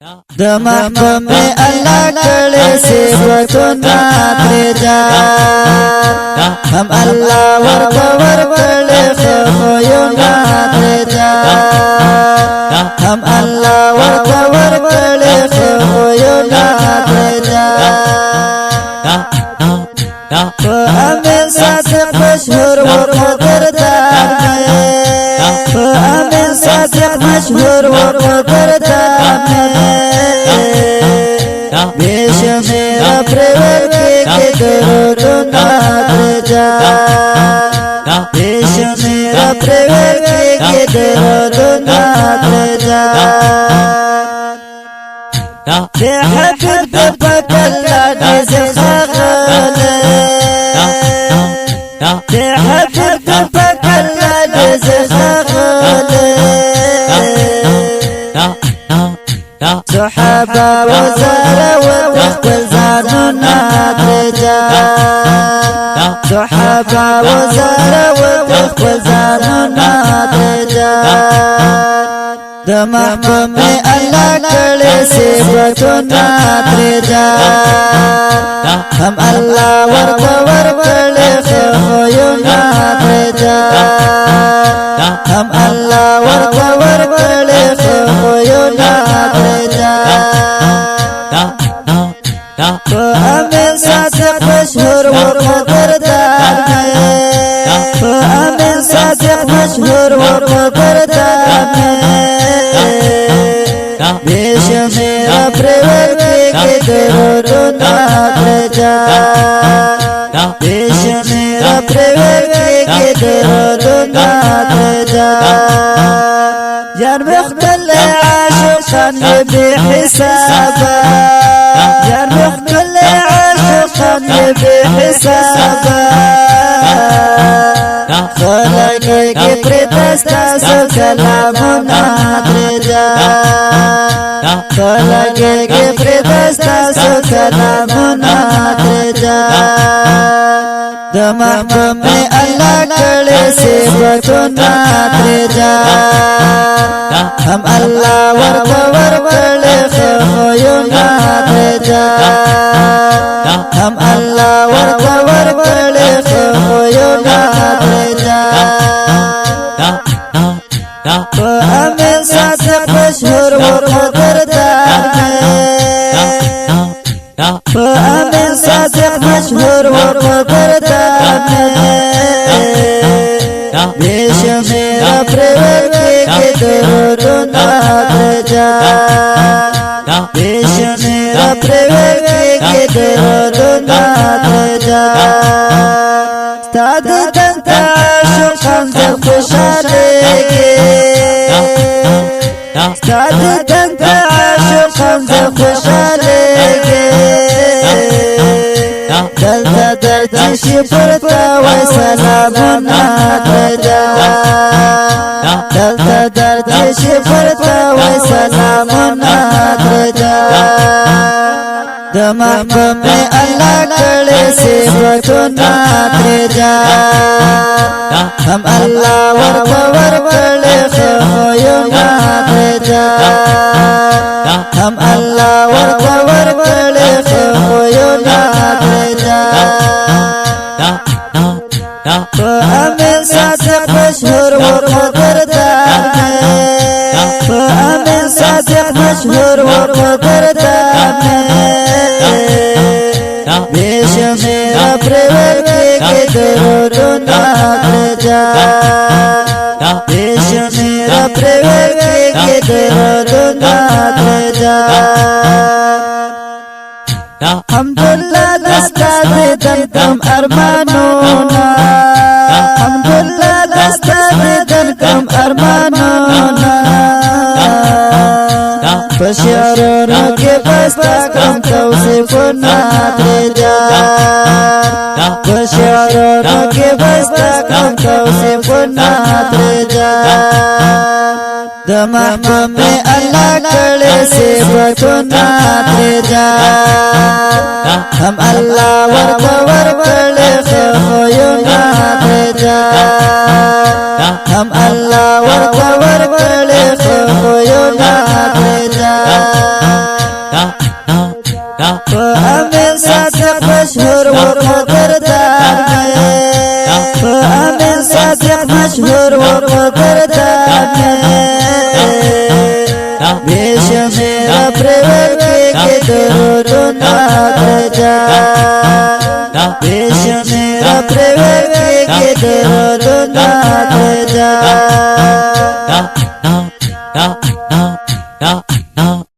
د محبوب الله کړه صفاتنا ترجا هم الله ورکړ خوینا ترجا هم الله ورکړ خوینا ترجا امين صادق مشهور وقدردان امين صادق مشهور وقدردان بشمير بريور كي درودنا ترجا بشمير بريور كي درودنا ترجا يا حبيب دبك الله نزخغل يا حبيب دبك الله نزخغل صحابة وزارة وزاننا ترجا صحابة وزارة وزاننا ترجا د محبوب الله کړه صفاتنا ترجا هم الله ورکړ خوینا ترجا هم الله ورکړ خوینا ترجا امين صادق مشهور وقدردان امين صادق مشهور وقدردان بشمير بريور كي درودنا ترجا بشمير بريور كي درودنا ترجا جان مختل عاشقان بحسابا جان مختل عاشقان بحسابا خلقك بريتستا سلامنا ترجا خلقك بريتستا سلامنا ترجا د محبوب الله کړه صفاتنا ترجا هم الله ورکړ خوینا ترجا هم الله ورکړ خوینا ترجا امين صادق مشهور وقدردان امين صادق مشهور وقدردان بشمير بريور كي درودنا ترجا بشمير بريور كي درودنا ترجا استاد دنت عاشقان خوشاليږي استاد دنت عاشقان خوشاليږي دلته درځي شپرتا وای سلامنا ترجا دلته درځي شپرتا وای سلامنا ترجا د محبوب الله کړه صفاتنا ترجا هم الله ورکړ خوینا ترجا هم الله ورکړ خوینا ترجا امين صادق مشهور وقدردان امين صادق مشهور وقدردان بشمير بريور كي درودنا ترجا بشمير بريور كي درودنا ترجا الحمدلله دستاد دم ارمانونا الحمدلله دستاد دم ارمانونا بشارونو کې بستا کم توصیفنا ترجا بشارونو کې بستا کم توصیفنا ترجا د محبوب الله کړه صفاتنا ترجا هم الله ورکړ خوینا ترجا هم الله ورکړ خوینا ترجا आमिन सादिक मशहूर वो कदरदान बेशुमार प्रेम के दरूद नात जा बेशुमार प्रेम के दरूद नात जा